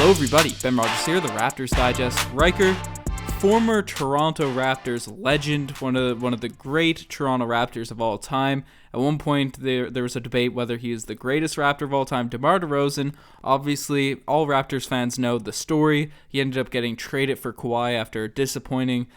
Hello everybody, Ben Rogers here, the Raptors Digest. Ryker, former Toronto Raptors legend, one of the great Toronto Raptors of all time. At one point, there was a debate whether he is the greatest Raptor of all time. DeMar DeRozan, obviously, all Raptors fans know the story. He ended up getting traded for Kawhi after a disappointing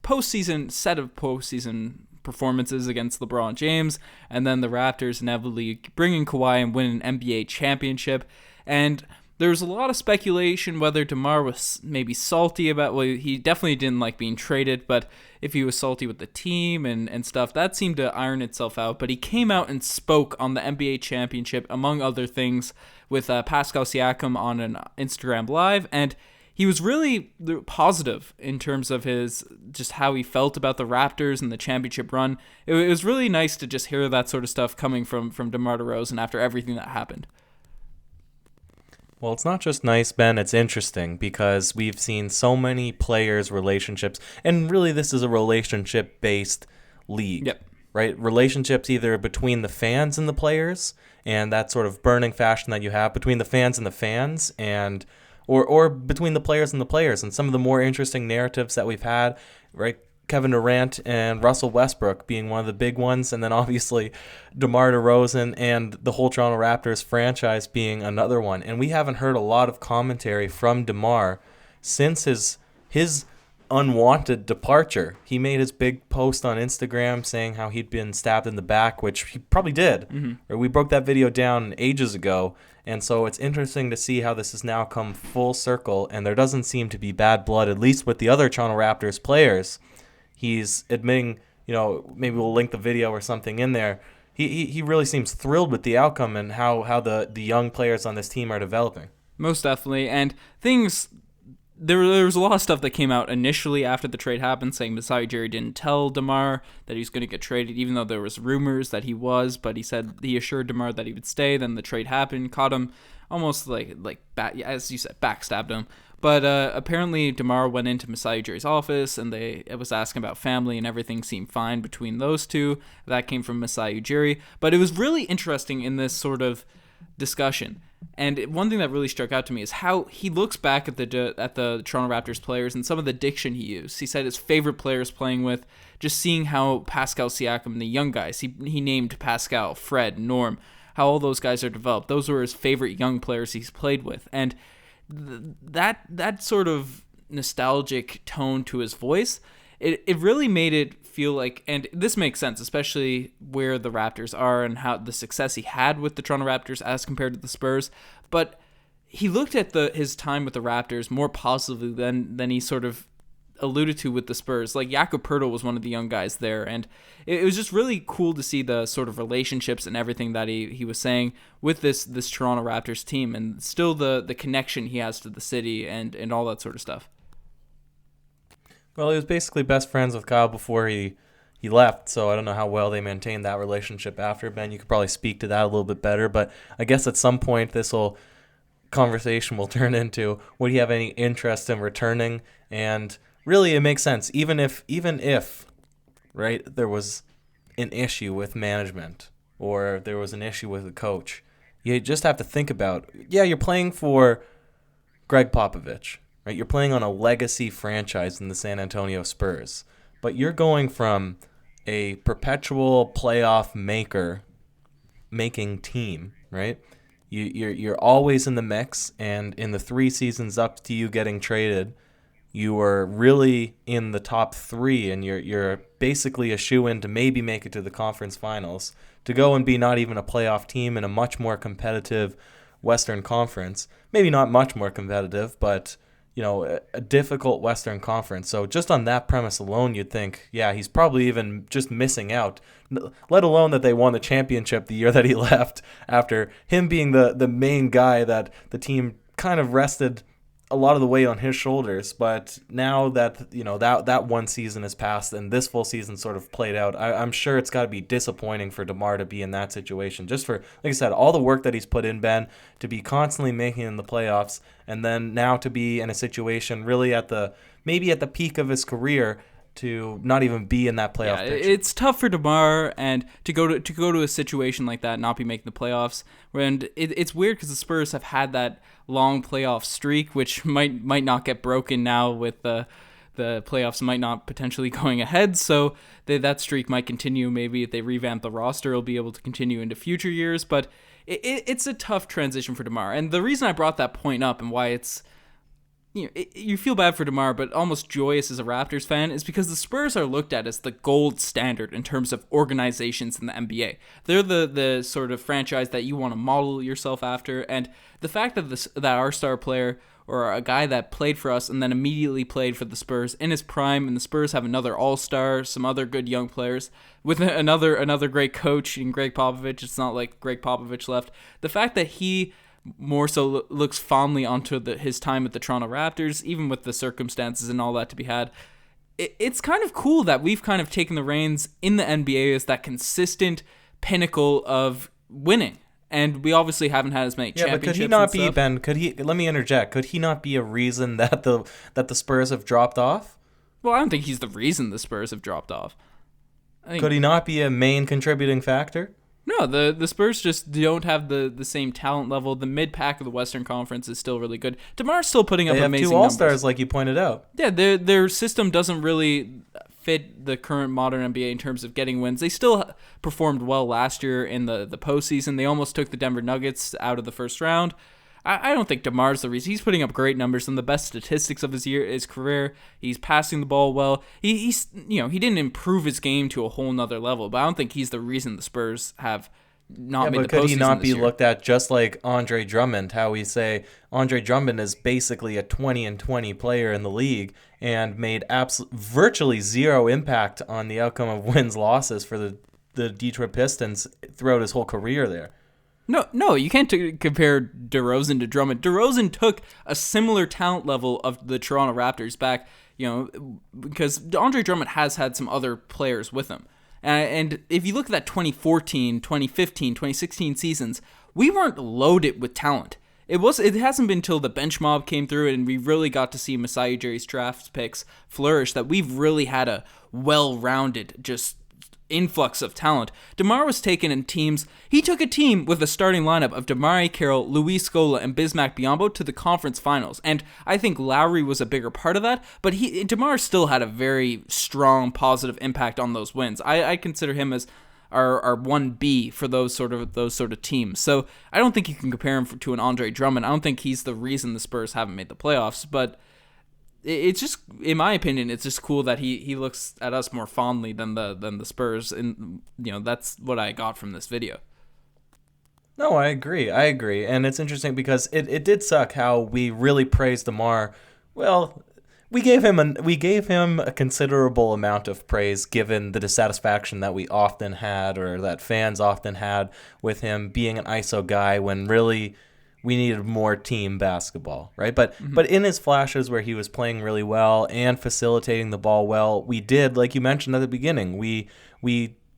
set of postseason performances against LeBron James, and then the Raptors inevitably bring in Kawhi and win an NBA championship. And there was a lot of speculation whether DeMar was maybe salty about, well, he definitely didn't like being traded, but if he was salty with the team and stuff, that seemed to iron itself out. But he came out and spoke on the NBA Championship, among other things, with Pascal Siakam on an Instagram Live, and he was really positive in terms of just how he felt about the Raptors and the championship run. It was really nice to just hear that sort of stuff coming from DeMar DeRozan after everything that happened. Well, it's not just nice, Ben, it's interesting because we've seen so many players' relationships, and really this is a relationship-based league, Yep. right? Relationships either between the fans and the players, and that sort of burning fashion that you have between the fans and the fans, and or between the players and the players. And some of the more interesting narratives that we've had, right? Kevin Durant and Russell Westbrook being one of the big ones, and then obviously DeMar DeRozan and the whole Toronto Raptors franchise being another one. And we haven't heard a lot of commentary from DeMar since his unwanted departure. He made his big post on Instagram saying how he'd been stabbed in the back, which he probably did. Mm-hmm. We broke that video down ages ago, and so it's interesting to see how this has now come full circle, and there doesn't seem to be bad blood, at least with the other Toronto Raptors players. He's admitting, maybe we'll link the video or something in there. He really seems thrilled with the outcome and how the young players on this team are developing. Most definitely. And there was a lot of stuff that came out initially after the trade happened, saying Masai Ujiri didn't tell DeMar that he was going to get traded, even though there was rumors that he was, but he assured DeMar that he would stay. Then the trade happened, caught him almost as you said, backstabbed him. But apparently DeMar went into Masai Ujiri's office, and it was asking about family, and everything seemed fine between those two. That came from Masai Ujiri. But it was really interesting in this sort of discussion. And one thing that really struck out to me is how he looks back at the Toronto Raptors players and some of the diction he used. He said his favorite players playing with, just seeing how Pascal Siakam and the young guys, he named Pascal, Fred, Norm, how all those guys are developed. Those were his favorite young players he's played with. And that sort of nostalgic tone to his voice, it really made it feel like, and this makes sense, especially where the Raptors are and how the success he had with the Toronto Raptors as compared to the Spurs, but he looked at his time with the Raptors more positively than he sort of alluded to with the Spurs. Like Jakob Poeltl was one of the young guys there, and it was just really cool to see the sort of relationships and everything that he was saying with this Toronto Raptors team, and still the connection he has to the city and all that sort of stuff. Well, he was basically best friends with Kyle before he left, so I don't know how well they maintained that relationship after. Ben, you could probably speak to that a little bit better, but I guess at some point this conversation will turn into, would he have any interest in returning? And really, it makes sense. Even if, right, there was an issue with management or there was an issue with a coach, you just have to think about, you're playing for Greg Popovich, right? You're playing on a legacy franchise in the San Antonio Spurs, but you're going from a perpetual playoff making team, right? You're always in the mix, and in the 3 seasons up to you getting traded, you were really in the top 3, and you're basically a shoo-in to maybe make it to the conference finals, to go and be not even a playoff team in a much more competitive Western Conference. Maybe not much more competitive, but a difficult Western Conference. So just on that premise alone, you'd think, he's probably even just missing out, let alone that they won the championship the year that he left, after him being the main guy that the team kind of rested a lot of the weight on his shoulders. But now that that one season has passed and this full season sort of played out, I'm sure it's got to be disappointing for DeMar to be in that situation, just for, like I said, all the work that he's put in, Ben, to be constantly making it in the playoffs, and then now to be in a situation really maybe at the peak of his career, to not even be in that playoff picture. It's tough for DeMar and to go to a situation like that, not be making the playoffs. And it's weird because the Spurs have had that long playoff streak, which might not get broken now with the playoffs might not potentially going ahead. So that streak might continue. Maybe if they revamp the roster, it'll be able to continue into future years. But it's a tough transition for DeMar. And the reason I brought that point up and why it's, you feel bad for DeMar, but almost joyous as a Raptors fan, is because the Spurs are looked at as the gold standard in terms of organizations in the NBA. They're the sort of franchise that you want to model yourself after, and the fact that our star player, or a guy that played for us and then immediately played for the Spurs in his prime, and the Spurs have another all-star, some other good young players, with another great coach in Greg Popovich. It's not like Greg Popovich left. The fact that he more so looks fondly onto his time at the Toronto Raptors, even with the circumstances and all that to be had. It's kind of cool that we've kind of taken the reins in the NBA as that consistent pinnacle of winning. And we obviously haven't had as many championships. But could he not be, Ben, let me interject, could he not be a reason that the Spurs have dropped off? Well, I don't think he's the reason the Spurs have dropped off. Could he not be a main contributing factor? No, the Spurs just don't have the same talent level. The mid-pack of the Western Conference is still really good. DeMar's still putting up amazing numbers. They have two All-Stars, like you pointed out. Yeah, their system doesn't really fit the current modern NBA in terms of getting wins. They still performed well last year in the postseason. They almost took the Denver Nuggets out of the first round. I don't think DeMar's the reason. He's putting up great numbers and the best statistics of his career. He's passing the ball well. He didn't improve his game to a whole nother level, but I don't think he's the reason the Spurs have not made the postseason. But could he not be looked at just like Andre Drummond? How we say Andre Drummond is basically a 20-20 player in the league and made virtually zero impact on the outcome of wins-losses for the Detroit Pistons throughout his whole career there. No, you can't compare DeRozan to Drummond. DeRozan took a similar talent level of the Toronto Raptors back, because Andre Drummond has had some other players with him. And if you look at that 2014, 2015, 2016 seasons, we weren't loaded with talent. It hasn't been until the bench mob came through and we really got to see Masai Ujiri's draft picks flourish that we've really had a well-rounded, just influx of talent. DeMar was taken in teams. He took a team with a starting lineup of DeMar Carroll, Luis Scola, and Bismack Biyombo to the conference finals. And I think Lowry was a bigger part of that, but DeMar still had a very strong positive impact on those wins. I consider him as our 1B for those sort of teams. So I don't think you can compare him to an Andre Drummond. I don't think he's the reason the Spurs haven't made the playoffs, but it's just, in my opinion, it's just cool that he looks at us more fondly than the Spurs, and that's what I got from this video. No, I agree, and it's interesting because it did suck how we really praised DeMar. Well, we gave him a considerable amount of praise given the dissatisfaction that we often had, or that fans often had, with him being an ISO guy when really we needed more team basketball, right? But in his flashes where he was playing really well and facilitating the ball well, we did, like you mentioned at the beginning, we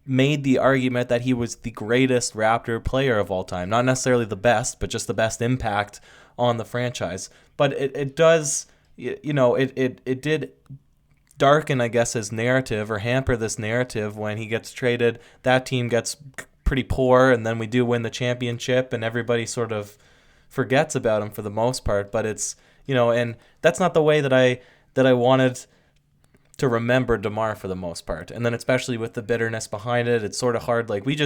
made the argument that he was the greatest Raptor player of all time. Not necessarily the best, but just the best impact on the franchise. But it does, it did darken, I guess, his narrative, or hamper this narrative when he gets traded. That team gets pretty poor, and then we do win the championship, and everybody sort of forgets about him for the most part. But it's, and that's not the way that I wanted to remember DeMar for the most part. And then especially with the bitterness behind it, it's sort of hard. Like we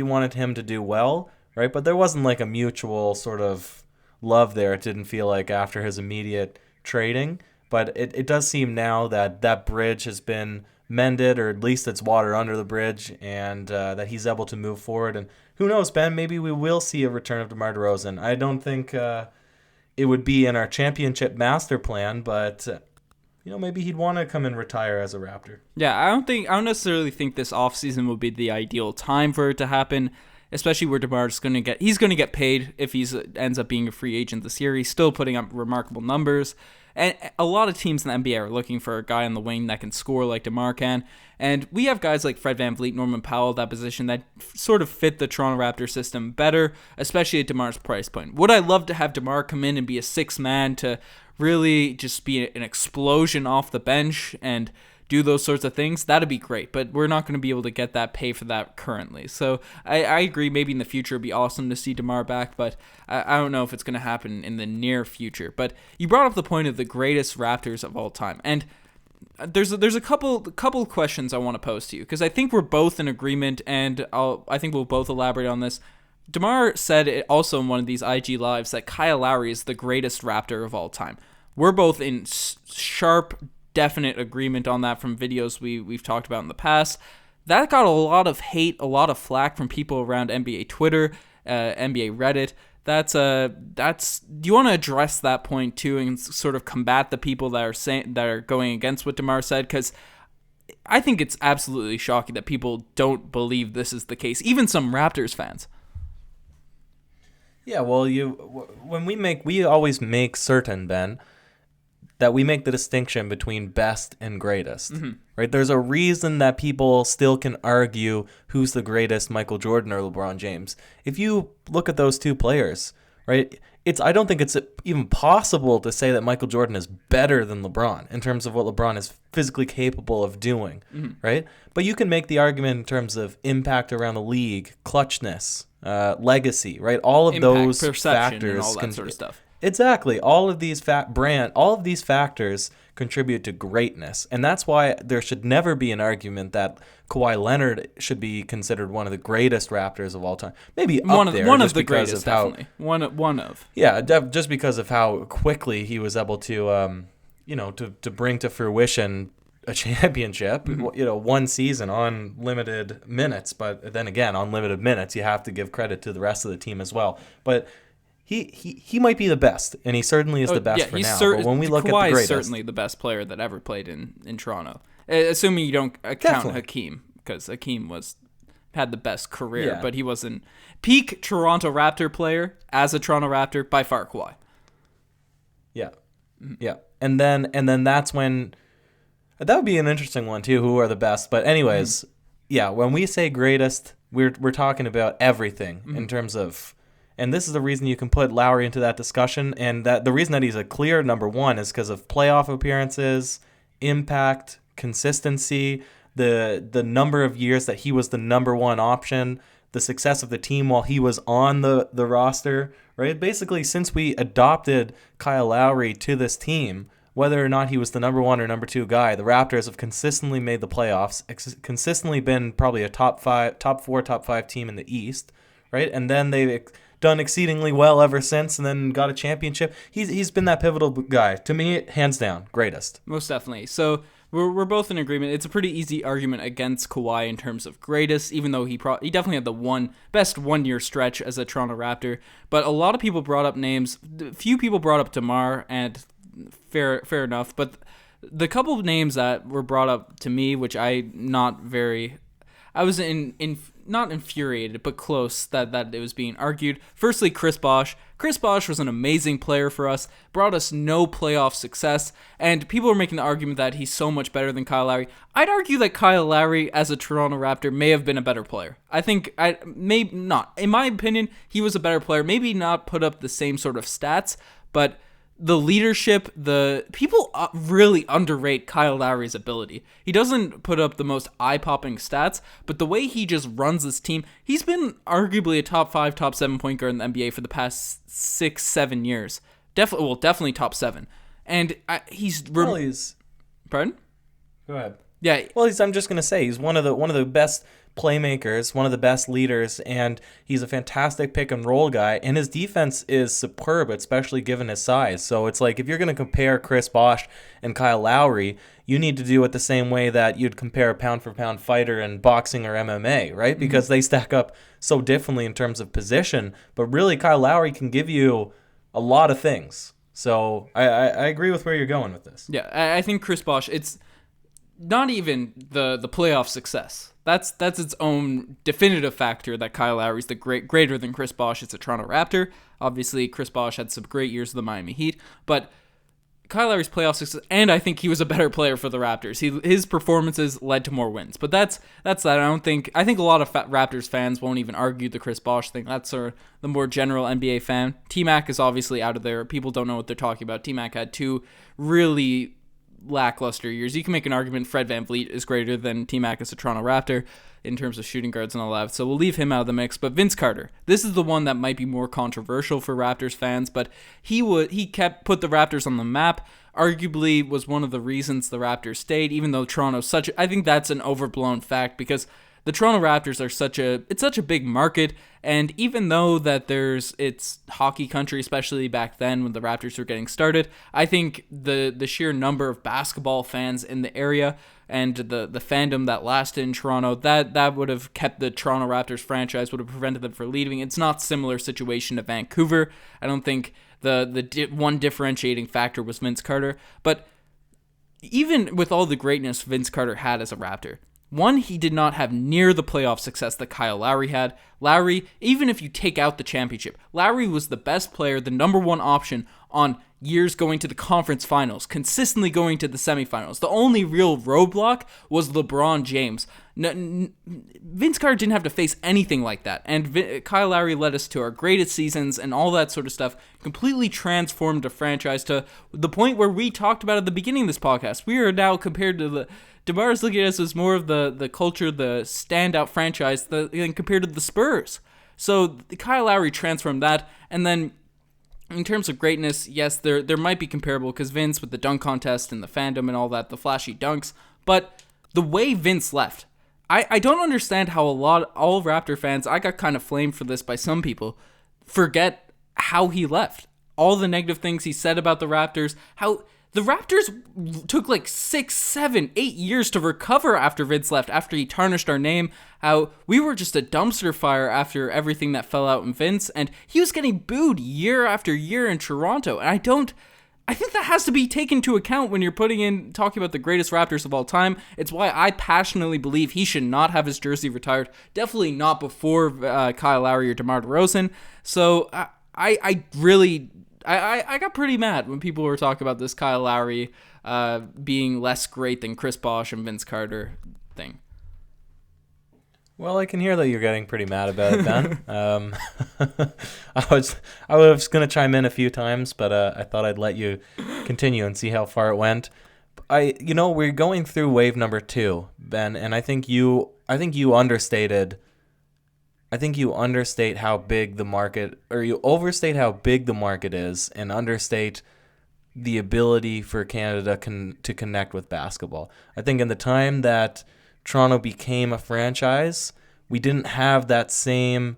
wanted him to do well, right? But there wasn't like a mutual sort of love there. It didn't feel like after his immediate trading. But it does seem now that bridge has been mended, or at least it's water under the bridge, and that he's able to move forward. And who knows, Ben, maybe we will see a return of DeMar DeRozan. I don't think it would be in our championship master plan, but maybe he'd want to come and retire as a Raptor. Yeah, I don't necessarily think this offseason would be the ideal time for it to happen, especially where DeMar's going to get paid if he ends up being a free agent this year. He's still putting up remarkable numbers. And a lot of teams in the NBA are looking for a guy on the wing that can score like DeMar can. And we have guys like Fred VanVleet, Norman Powell, that position that sort of fit the Toronto Raptors system better, especially at DeMar's price point. Would I love to have DeMar come in and be a sixth man to really just be an explosion off the bench and do those sorts of things, that'd be great. But we're not going to be able to get that pay for that currently. So I agree. Maybe in the future it'd be awesome to see DeMar back, but I don't know if it's going to happen in the near future. But you brought up the point of the greatest Raptors of all time, and there's a couple questions I want to pose to you, because I think we're both in agreement, and I think we'll both elaborate on this. DeMar said it also in one of these IG lives that Kyle Lowry is the greatest Raptor of all time. We're both in sharp, definite agreement on that from videos we've talked about in the past. That got a lot of hate, a lot of flack from people around NBA Twitter, NBA Reddit. Do you want to address that point too and sort of combat the people that are going against what DeMar said? Because I think it's absolutely shocking that people don't believe this is the case, even some Raptors fans. Yeah, well, we always make certain, Ben, that we make the distinction between best and greatest, right? There's a reason that people still can argue who's the greatest, Michael Jordan or LeBron James. If you look at those two players, right, I don't think it's even possible to say that Michael Jordan is better than LeBron in terms of what LeBron is physically capable of doing, right? But you can make the argument in terms of impact around the league, clutchness, legacy, right? All of those factors, and all that sort of stuff. Exactly. All of these factors contribute to greatness. And that's why there should never be an argument that Kawhi Leonard should be considered one of the greatest Raptors of all time. Maybe one of the greatest, definitely. One of. Yeah, just because of how quickly he was able to to bring to fruition a championship, one season on limited minutes. But then again, on limited minutes, you have to give credit to the rest of the team as well. But he might be the best, and he certainly is the best for now. But when we look at the greatest, is certainly the best player that ever played in Toronto. Assuming you don't count Hakeem, because Hakeem had the best career, but he wasn't peak Toronto Raptor player as a Toronto Raptor by far. Kawhi. Yeah, yeah, and then that's when that would be an interesting one too. Who are the best? But anyways, yeah, when we say greatest, we're talking about everything in terms of. And this is the reason you can put Lowry into that discussion, and that the reason that he's a clear number one is because of playoff appearances, impact, consistency, the number of years that he was the number one option, the success of the team while he was on the roster, right? Basically, since we adopted Kyle Lowry to this team, whether or not he was the number one or number two guy, the Raptors have consistently made the playoffs, consistently been probably a top 4, top 5 team in the East, right? And then they've done exceedingly well ever since, and then got a championship. He's been that pivotal guy. To me, hands down, greatest. Most definitely. So we're both in agreement. It's a pretty easy argument against Kawhi in terms of greatest, even though he definitely had the best 1 year stretch as a Toronto Raptor. But a lot of people brought up names. Few people brought up DeMar, and fair enough. But the couple of names that were brought up to me, which I was not infuriated, but close that it was being argued. Firstly, Chris Bosh. Chris Bosh was an amazing player for us, brought us no playoff success, and people are making the argument that he's so much better than Kyle Lowry. I'd argue that Kyle Lowry, as a Toronto Raptor, may have been a better player. I think, maybe not. In my opinion, he was a better player. Maybe not put up the same sort of stats, but the leadership, the people really underrate Kyle Lowry's ability. He doesn't put up the most eye-popping stats, but the way he just runs this team, he's been arguably a top 5, top 7 point guard in the NBA for the past 6-7 years. Definitely top 7. And he's pardon? Go ahead. Yeah. Well, I'm just gonna say he's one of the best playmakers, one of the best leaders, and he's a fantastic pick and roll guy, and his defense is superb, especially given his size. So it's like, if you're going to compare Chris Bosh and Kyle Lowry, you need to do it the same way that you'd compare a pound for pound fighter in boxing or MMA, right? Because they stack up so differently in terms of position, but really Kyle Lowry can give you a lot of things. So I agree with where you're going with this. Yeah, I think Chris Bosh, it's not even the playoff success. That's its own definitive factor that Kyle Lowry's greater than Chris Bosh. It's a Toronto Raptor. Obviously, Chris Bosh had some great years with the Miami Heat, but Kyle Lowry's playoff success, and I think he was a better player for the Raptors. His performances led to more wins, but that's that. I think a lot of Raptors fans won't even argue the Chris Bosh thing. That's the more general NBA fan. T-Mac is obviously out of there. People don't know what they're talking about. T-Mac had 2 really lackluster years. You can make an argument Fred VanVleet is greater than T-Mac as a Toronto Raptor in terms of shooting guards and all that, so we'll leave him out of the mix. But Vince Carter, this is the one that might be more controversial for Raptors fans, but he put the Raptors on the map. Arguably was one of the reasons the Raptors stayed, even though Toronto's I think that's an overblown fact, because the Toronto Raptors are such a big market, and even though that it's hockey country, especially back then when the Raptors were getting started, I think the sheer number of basketball fans in the area and the fandom that lasted in Toronto, that would have kept the Toronto Raptors franchise, would have prevented them from leaving. It's not a similar situation to Vancouver. I don't think the one differentiating factor was Vince Carter, but even with all the greatness Vince Carter had as a Raptor, one, he did not have near the playoff success that Kyle Lowry had. Lowry, even if you take out the championship, Lowry was the best player, the number one option on years going to the conference finals, consistently going to the semifinals. The only real roadblock was LeBron James. Vince Carter didn't have to face anything like that, and Kyle Lowry led us to our greatest seasons and all that sort of stuff, completely transformed the franchise to the point where we talked about at the beginning of this podcast. We are now compared to DeMar is looking at us as more of the culture, the standout franchise compared to the Spurs. So Kyle Lowry transformed that, and then in terms of greatness, yes, there might be comparable because Vince with the dunk contest and the fandom and all that, the flashy dunks, but the way Vince left, I don't understand how all Raptor fans, I got kind of flamed for this by some people, forget how he left. All the negative things he said about the Raptors, how the Raptors took like 6, 7, 8 years to recover after Vince left, after he tarnished our name, how we were just a dumpster fire after everything that fell out in Vince, and he was getting booed year after year in Toronto, and I think that has to be taken into account when you're talking about the greatest Raptors of all time. It's why I passionately believe he should not have his jersey retired, definitely not before Kyle Lowry or DeMar DeRozan, so I got pretty mad when people were talking about this Kyle Lowry being less great than Chris Bosh and Vince Carter thing. Well, I can hear that you're getting pretty mad about it, Ben. I was going to chime in a few times, but I thought I'd let you continue and see how far it went. We're going through wave number 2, Ben, and I think you understated. I think you understate how big the market, or you overstate how big the market is, and understate the ability for Canada to connect with basketball. I think in the time that Toronto became a franchise, we didn't have that same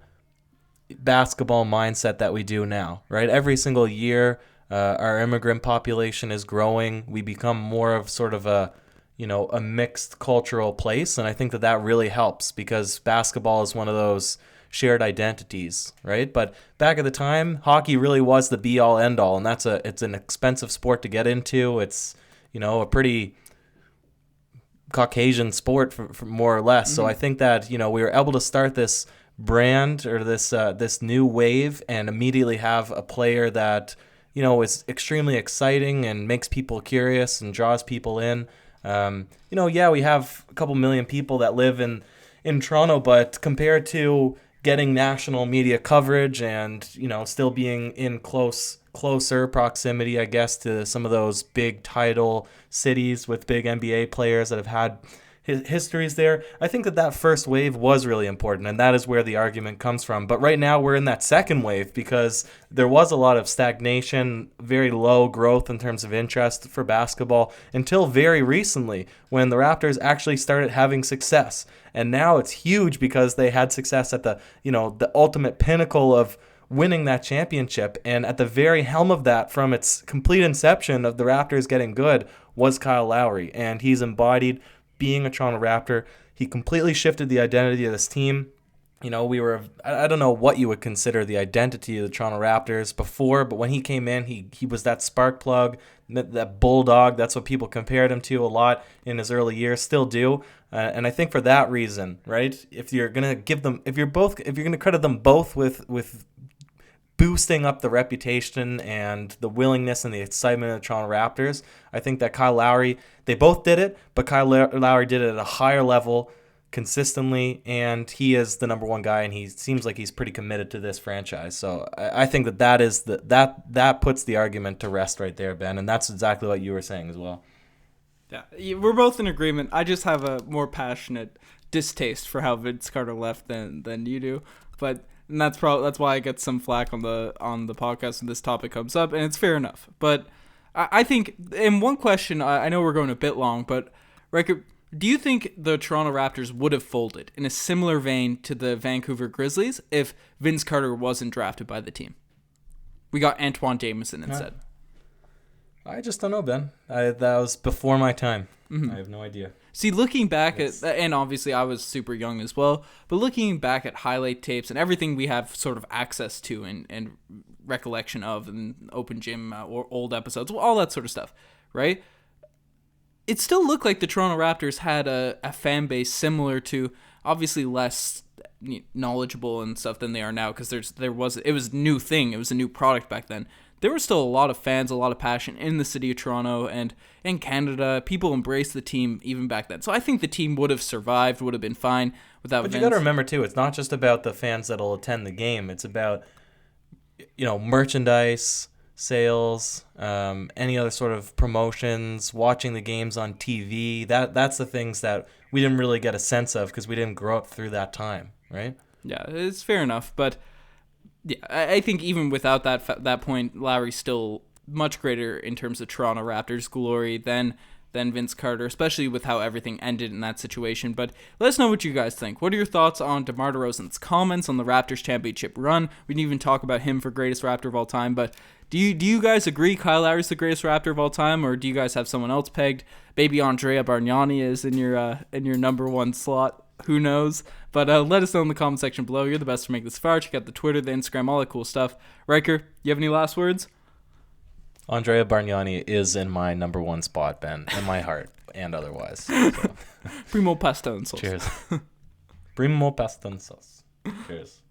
basketball mindset that we do now, right? Every single year, our immigrant population is growing. We become more of sort of a mixed cultural place, and I think that really helps because basketball is one of those shared identities, right? But back at the time, hockey really was the be-all, end-all, and it's an expensive sport to get into. It's, a pretty Caucasian sport for more or less. Mm-hmm. So I think that, we were able to start this brand or this new wave and immediately have a player that, is extremely exciting and makes people curious and draws people in. We have a couple million people that live in Toronto, but compared to getting national media coverage and, still being in closer proximity, I guess, to some of those big title cities with big NBA players that have had histories there, I think that first wave was really important, and that is where the argument comes from. But right now we're in that second wave because there was a lot of stagnation, very low growth in terms of interest for basketball until very recently when the Raptors actually started having success. And now it's huge because they had success at the ultimate pinnacle of winning that championship, and at the very helm of that, from its complete inception of the Raptors getting good, was Kyle Lowry, and he's embodied being a Toronto Raptor. He completely shifted the identity of this team. I don't know what you would consider the identity of the Toronto Raptors before, but when he came in, he was that spark plug, that bulldog. That's what people compared him to a lot in his early years, still do. And I think for that reason, right, if you're going to credit them both with boosting up the reputation and the willingness and the excitement of the Toronto Raptors, I think that Kyle Lowry, they both did it, but Kyle Lowry did it at a higher level consistently, and he is the number one guy, and he seems like he's pretty committed to this franchise. So I think that puts the argument to rest right there, Ben, and that's exactly what you were saying as well. Yeah, we're both in agreement. I just have a more passionate distaste for how Vince Carter left than you do, and that's why I get some flack on the podcast when this topic comes up, and it's fair enough. But I think, in one question, I know we're going a bit long, but Ryker, do you think the Toronto Raptors would have folded in a similar vein to the Vancouver Grizzlies if Vince Carter wasn't drafted by the team? We got Antoine Jameson instead. I just don't know, Ben. That was before my time. Mm-hmm. I have no idea. See, looking back and obviously I was super young as well, but looking back at highlight tapes and everything we have sort of access to and recollection of, and open gym or old episodes, all that sort of stuff, right? It still looked like the Toronto Raptors had a fan base similar to, obviously less knowledgeable and stuff than they are now, because it was a new thing, it was a new product back then. There were still a lot of fans, a lot of passion in the city of Toronto and in Canada. People embraced the team even back then. So I think the team would have survived, would have been fine without Vince. But you got to remember, too, it's not just about the fans that'll attend the game. It's about, merchandise, sales, any other sort of promotions, watching the games on TV. That's the things that we didn't really get a sense of because we didn't grow up through that time, right? Yeah, it's fair enough. But yeah, I think even without that point, Lowry's still much greater in terms of Toronto Raptors glory than Vince Carter, especially with how everything ended in that situation. But let us know what you guys think. What are your thoughts on DeMar DeRozan's comments on the Raptors championship run? We didn't even talk about him for greatest Raptor of all time, but do you guys agree Kyle Lowry's the greatest Raptor of all time, or do you guys have someone else pegged? Maybe Andrea Bargnani is in your number one slot. Who knows? But let us know in the comment section below. You're the best to make this far. Check out the Twitter, the Instagram, all that cool stuff. Ryker, you have any last words? Andrea Bargnani is in my number one spot, Ben, in my heart and otherwise. So. Primo pasta and sauce. Cheers. Primo pasta and sauce. Cheers.